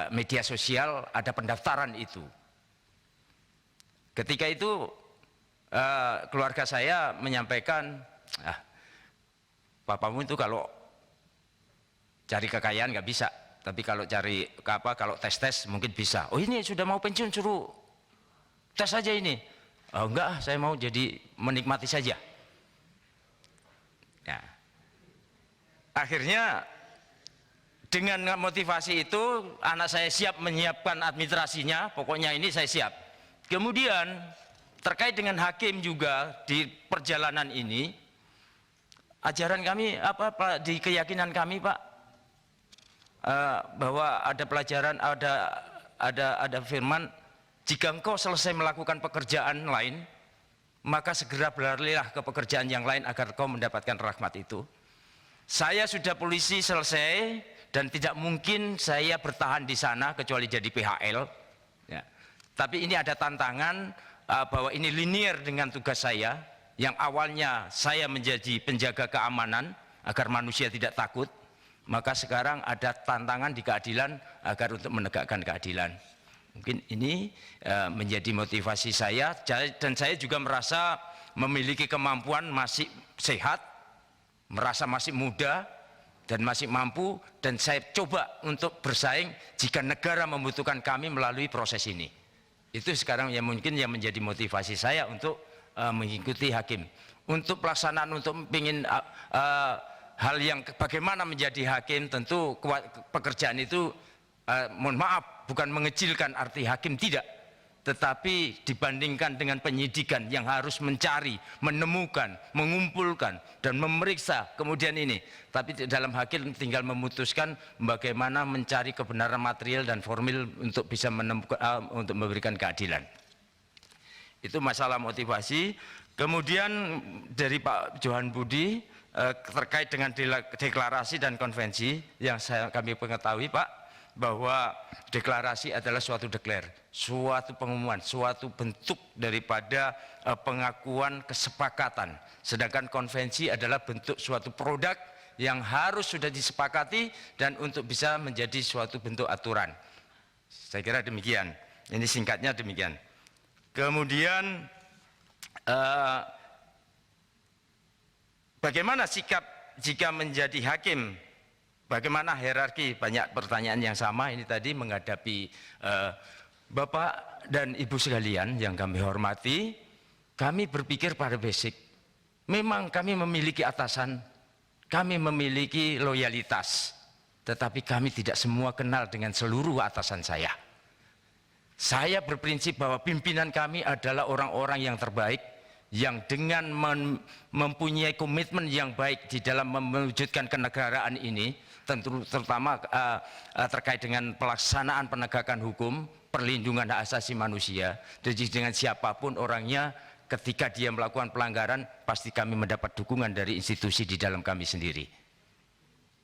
media sosial ada pendaftaran itu. Ketika itu keluarga saya menyampaikan, papamu itu kalau cari kekayaan nggak bisa, tapi kalau cari kalau tes mungkin bisa. Oh ini sudah mau pensiun suruh tes saja ini. Oh enggak, saya mau jadi menikmati saja. Ya. Akhirnya dengan motivasi itu anak saya siap menyiapkan administrasinya, pokoknya ini saya siap. Kemudian terkait dengan hakim juga di perjalanan ini, ajaran kami di keyakinan kami Pak, bahwa ada pelajaran, ada firman, jika engkau selesai melakukan pekerjaan lain, maka segera berlarilah ke pekerjaan yang lain agar kau mendapatkan rahmat itu. Saya sudah polisi selesai dan tidak mungkin saya bertahan di sana kecuali jadi PHL. Ya. Tapi ini ada tantangan bahwa ini linear dengan tugas saya, yang awalnya saya menjadi penjaga keamanan agar manusia tidak takut, maka sekarang ada tantangan di keadilan agar untuk menegakkan keadilan. Mungkin ini menjadi motivasi saya, dan saya juga merasa memiliki kemampuan, masih sehat, merasa masih muda dan masih mampu, dan saya coba untuk bersaing jika negara membutuhkan kami melalui proses ini. Itu sekarang yang mungkin yang menjadi motivasi saya untuk mengikuti hakim. Untuk pelaksanaan, untuk ingin hal yang bagaimana menjadi hakim, tentu pekerjaan itu mohon maaf, bukan mengecilkan arti hakim, tidak, tetapi dibandingkan dengan penyidikan yang harus mencari, menemukan, mengumpulkan dan memeriksa kemudian ini, tapi dalam hakim tinggal memutuskan bagaimana mencari kebenaran material dan formil untuk bisa menemukan, untuk memberikan keadilan. Itu masalah motivasi. Kemudian dari Pak Johan Budi terkait dengan deklarasi dan konvensi yang kami mengetahui Pak, bahwa deklarasi adalah suatu suatu pengumuman, suatu bentuk daripada pengakuan kesepakatan. Sedangkan konvensi adalah bentuk suatu produk yang harus sudah disepakati dan untuk bisa menjadi suatu bentuk aturan. Saya kira demikian. Ini singkatnya demikian. Kemudian bagaimana sikap jika menjadi hakim? Bagaimana hierarki? Banyak pertanyaan yang sama ini tadi menghadapi Bapak dan Ibu sekalian yang kami hormati. Kami berpikir pada basic. Memang kami memiliki atasan, kami memiliki loyalitas, tetapi kami tidak semua kenal dengan seluruh atasan saya. Saya berprinsip bahwa pimpinan kami adalah orang-orang yang terbaik, yang dengan mempunyai komitmen yang baik di dalam mewujudkan kenegaraan ini, terutama terkait dengan pelaksanaan penegakan hukum, perlindungan hak asasi manusia. Jadi dengan siapapun orangnya, ketika dia melakukan pelanggaran, pasti kami mendapat dukungan dari institusi di dalam kami sendiri.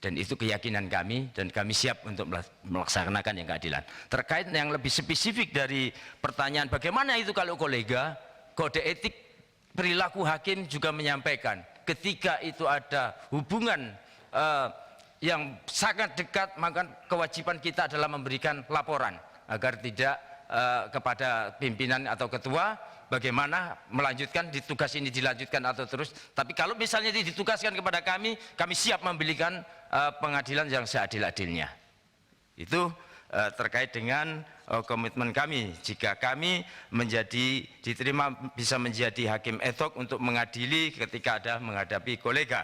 Dan itu keyakinan kami, dan kami siap untuk melaksanakan yang keadilan. Terkait yang lebih spesifik dari pertanyaan bagaimana itu kalau kolega, kode etik perilaku hakim juga menyampaikan ketika itu ada hubungan yang sangat dekat, maka kewajiban kita adalah memberikan laporan agar tidak kepada pimpinan atau ketua bagaimana melanjutkan tugas ini dilanjutkan atau terus. Tapi kalau misalnya ditugaskan kepada kami siap memberikan pengadilan yang seadil-adilnya. Itu terkait dengan komitmen kami jika kami diterima bisa menjadi hakim ad hoc untuk mengadili ketika ada menghadapi kolega.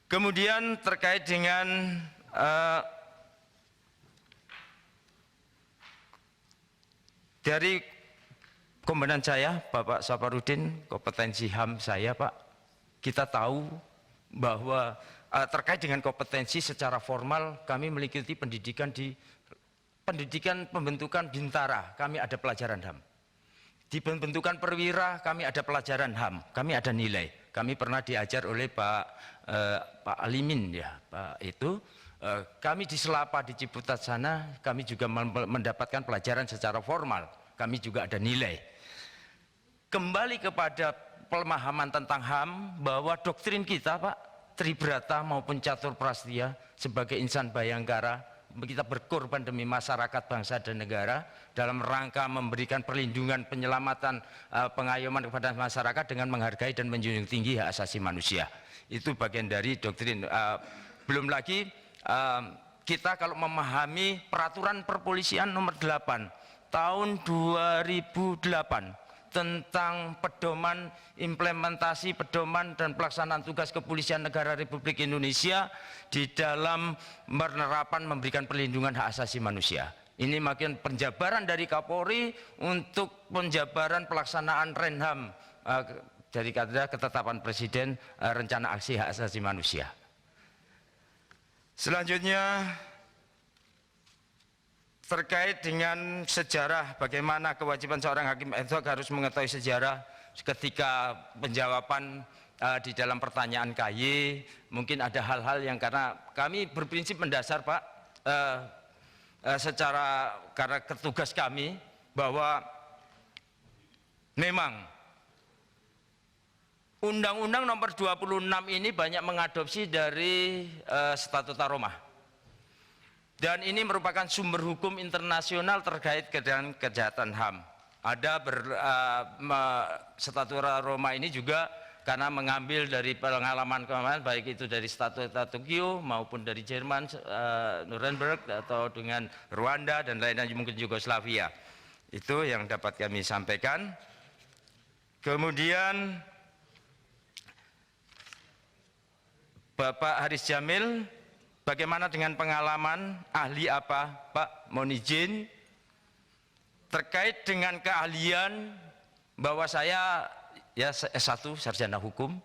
Kemudian terkait dengan dari komandan saya Bapak Saparudin, kompetensi HAM saya Pak, kita tahu bahwa terkait dengan kompetensi secara formal kami mengikuti pendidikan pembentukan Bintara, kami ada pelajaran HAM. Di pembentukan perwira kami ada pelajaran HAM, kami ada nilai. Kami pernah diajar oleh Pak Alimin ya, Pak itu. Kami di Selapa di Ciputat sana, kami juga mendapatkan pelajaran secara formal. Kami juga ada nilai. Kembali kepada pemahaman tentang HAM, bahwa doktrin kita Pak, Tribrata maupun Catur Prastya sebagai insan bayangkara, kita berkorban demi masyarakat, bangsa dan negara dalam rangka memberikan perlindungan, penyelamatan, pengayoman kepada masyarakat dengan menghargai dan menjunjung tinggi hak asasi manusia. Itu bagian dari doktrin. Belum lagi kita kalau memahami peraturan perpolisian nomor 8 tahun 2008 tentang pedoman implementasi pedoman dan pelaksanaan tugas kepolisian negara Republik Indonesia di dalam penerapan memberikan perlindungan hak asasi manusia. Ini makin penjabaran dari Kapolri untuk penjabaran pelaksanaan Renham dari kata ketetapan Presiden rencana aksi hak asasi manusia. Selanjutnya terkait dengan sejarah, bagaimana kewajiban seorang hakim ad hoc harus mengetahui sejarah ketika penjawaban di dalam pertanyaan KY. Mungkin ada hal-hal yang karena kami berprinsip mendasar Pak, karena tugas kami bahwa memang Undang-Undang nomor 26 ini banyak mengadopsi dari Statuta Roma. Dan ini merupakan sumber hukum internasional terkait dengan kejahatan HAM. Ada Statuta Roma ini juga karena mengambil dari pengalaman kemarin, baik itu dari Statuta Tokyo maupun dari Jerman, Nuremberg atau dengan Rwanda dan lainnya, mungkin Yugoslavia. Itu yang dapat kami sampaikan. Kemudian Bapak Haris Jamil, bagaimana dengan pengalaman ahli apa Pak? Mohon izin terkait dengan keahlian, bahwa saya ya S1 sarjana hukum.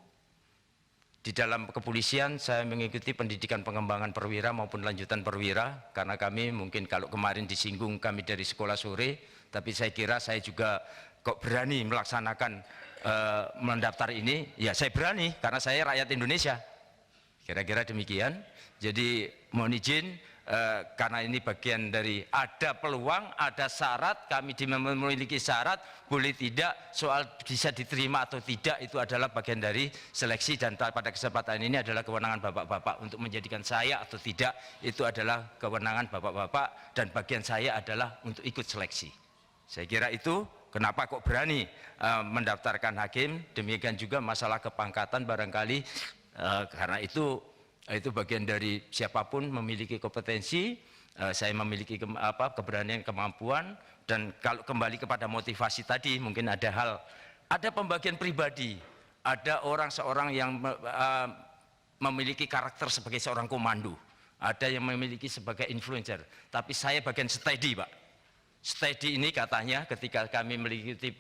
Di dalam kepolisian saya mengikuti pendidikan pengembangan perwira maupun lanjutan perwira, karena kami mungkin kalau kemarin disinggung kami dari sekolah sore, tapi saya kira saya juga kok berani melaksanakan mendaftar ini, ya saya berani karena saya rakyat Indonesia. Kira-kira demikian. Jadi mohon izin karena ini bagian dari ada peluang, ada syarat, kami memiliki syarat, boleh tidak, soal bisa diterima atau tidak itu adalah bagian dari seleksi, dan pada kesempatan ini adalah kewenangan bapak-bapak untuk menjadikan saya atau tidak, itu adalah kewenangan bapak-bapak, dan bagian saya adalah untuk ikut seleksi. Saya kira itu kenapa kok berani mendaftarkan hakim. Demikian juga masalah kepangkatan barangkali karena itu bagian dari siapapun memiliki kompetensi, saya memiliki keberanian, kemampuan. Dan kalau kembali kepada motivasi tadi, mungkin ada pembagian pribadi, ada seorang yang memiliki karakter sebagai seorang komando, ada yang memiliki sebagai influencer, tapi saya bagian steady Pak. Steady ini katanya ketika kami mengikuti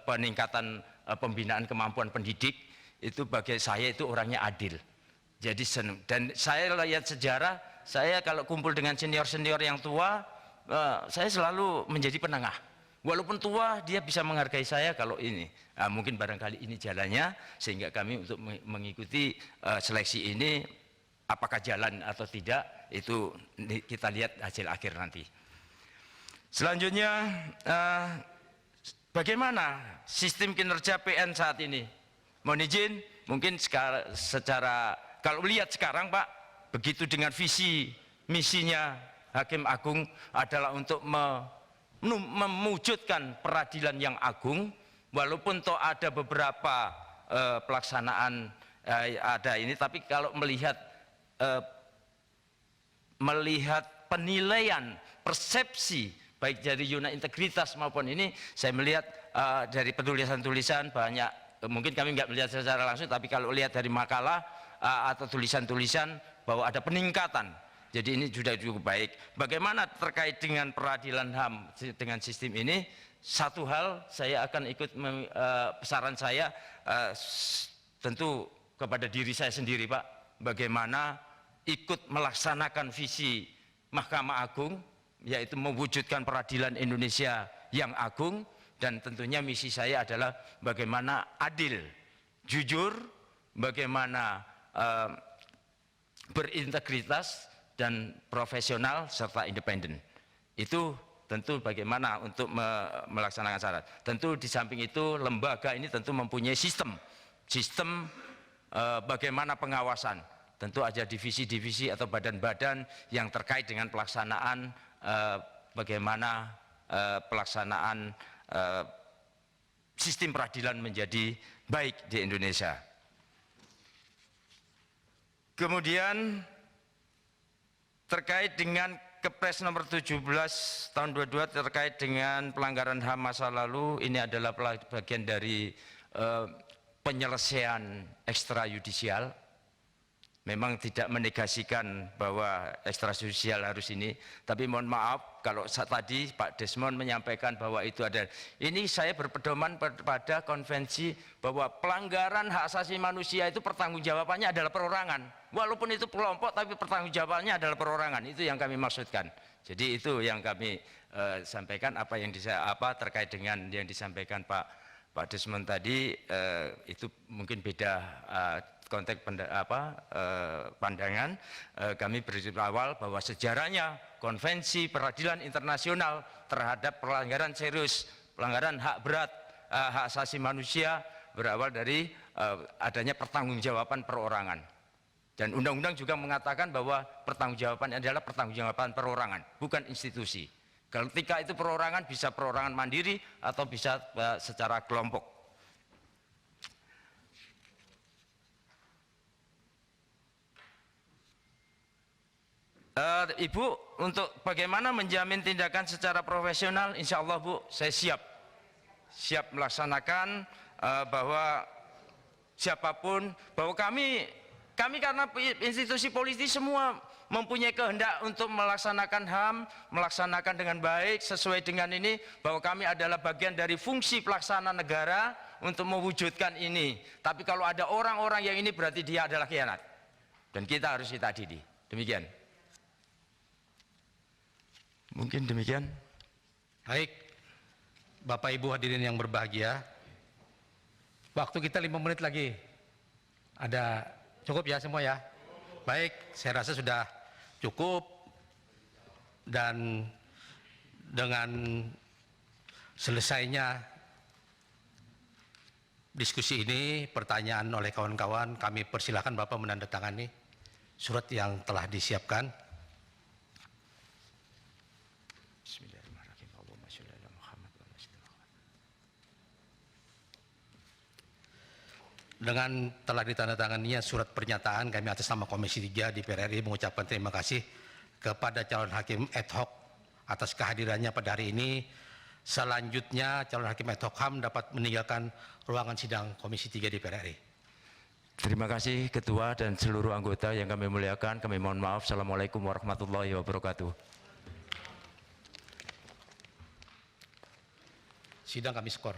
peningkatan pembinaan kemampuan pendidik, itu bagi saya itu orangnya adil. Jadi dan saya lihat sejarah, saya kalau kumpul dengan senior-senior yang tua, saya selalu menjadi penengah. Walaupun tua, dia bisa menghargai saya kalau ini. Mungkin barangkali ini jalannya, sehingga kami untuk mengikuti seleksi ini, apakah jalan atau tidak, itu kita lihat hasil akhir nanti. Selanjutnya, bagaimana sistem kinerja PN saat ini? Mohon izin, mungkin secara kalau lihat sekarang Pak, begitu dengan visi misinya Hakim Agung adalah untuk memwujudkan peradilan yang agung, walaupun toh ada beberapa pelaksanaan ada ini, tapi kalau melihat penilaian persepsi baik dari unit integritas maupun ini, saya melihat dari tulisan-tulisan banyak, mungkin kami nggak melihat secara langsung, tapi kalau lihat dari makalah atau tulisan-tulisan bahwa ada peningkatan. Jadi ini sudah cukup baik. Bagaimana terkait dengan peradilan HAM dengan sistem ini? Satu hal saya akan ikut saran saya tentu kepada diri saya sendiri Pak, bagaimana ikut melaksanakan visi Mahkamah Agung, yaitu mewujudkan peradilan Indonesia yang agung. Dan tentunya misi saya adalah bagaimana adil, jujur, bagaimana berintegritas dan profesional serta independen. Itu tentu bagaimana untuk melaksanakan syarat. Tentu di samping itu lembaga ini tentu mempunyai sistem bagaimana pengawasan. Tentu ada divisi-divisi atau badan-badan yang terkait dengan pelaksanaan bagaimana pelaksanaan sistem peradilan menjadi baik di Indonesia. Kemudian terkait dengan Kepres nomor 17 tahun 22 terkait dengan pelanggaran HAM masa lalu, ini adalah bagian dari penyelesaian ekstrayudisial. Memang tidak menegasikan bahwa ekstrajudisial harus ini, tapi mohon maaf kalau tadi Pak Desmond menyampaikan bahwa itu ada. Ini saya berpedoman pada konvensi bahwa pelanggaran hak asasi manusia itu pertanggungjawabannya adalah perorangan. Walaupun itu kelompok, tapi pertanggungjawabannya adalah perorangan. Itu yang kami maksudkan. Jadi itu yang kami sampaikan, apa yang terkait dengan yang disampaikan Pak Desmond tadi, itu mungkin beda konteks pandangan. Kami berawal bahwa sejarahnya konvensi peradilan internasional terhadap pelanggaran serius, pelanggaran hak berat, hak asasi manusia berawal dari adanya pertanggungjawaban perorangan. Dan undang-undang juga mengatakan bahwa pertanggungjawaban adalah pertanggungjawaban perorangan, bukan institusi. Ketika itu perorangan bisa perorangan mandiri atau bisa secara kelompok. Ibu, untuk bagaimana menjamin tindakan secara profesional, insya Allah Bu, saya siap melaksanakan bahwa siapapun, bahwa kami karena institusi politik semua mempunyai kehendak untuk melaksanakan HAM, melaksanakan dengan baik sesuai dengan ini, bahwa kami adalah bagian dari fungsi pelaksana negara untuk mewujudkan ini. Tapi kalau ada orang-orang yang ini berarti dia adalah khianat, dan kita harus kita adili. Demikian. Mungkin demikian. Baik, Bapak Ibu hadirin yang berbahagia, waktu kita 5 menit lagi. Ada cukup ya semua ya? Baik, saya rasa sudah cukup. Dan dengan selesainya diskusi ini, pertanyaan oleh kawan-kawan, kami persilakan Bapak menandatangani surat yang telah disiapkan. Dengan telah ditandatanganinya surat pernyataan, kami atas nama Komisi 3 DPR RI mengucapkan terima kasih kepada calon hakim ad hoc atas kehadirannya pada hari ini. Selanjutnya calon hakim ad hoc HAM dapat meninggalkan ruangan sidang Komisi 3 DPR RI. Terima kasih Ketua dan seluruh anggota yang kami muliakan. Kami mohon maaf. Assalamualaikum warahmatullahi wabarakatuh. Sidang kami skor.